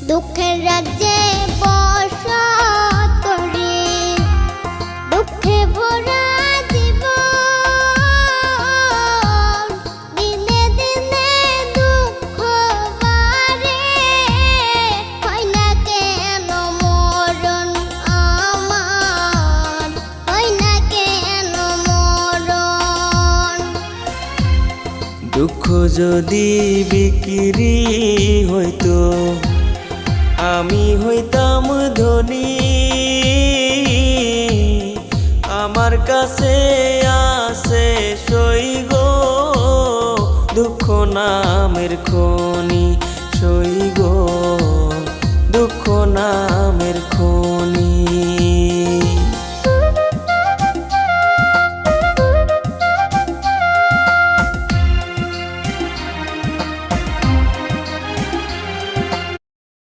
দুঃখের রাজ্যে বসত রে, দুঃখে ভরা জীবন, দিনে দিনে দুঃখ বাড়ে, হয় না কেন মরণ আমার, হয় না কেন মরণ। দুঃখ যদি বিক্রি হইতো আমি হইতাম ধনী, আমার কাছে আছে সই গো দুঃখ নামের খনি।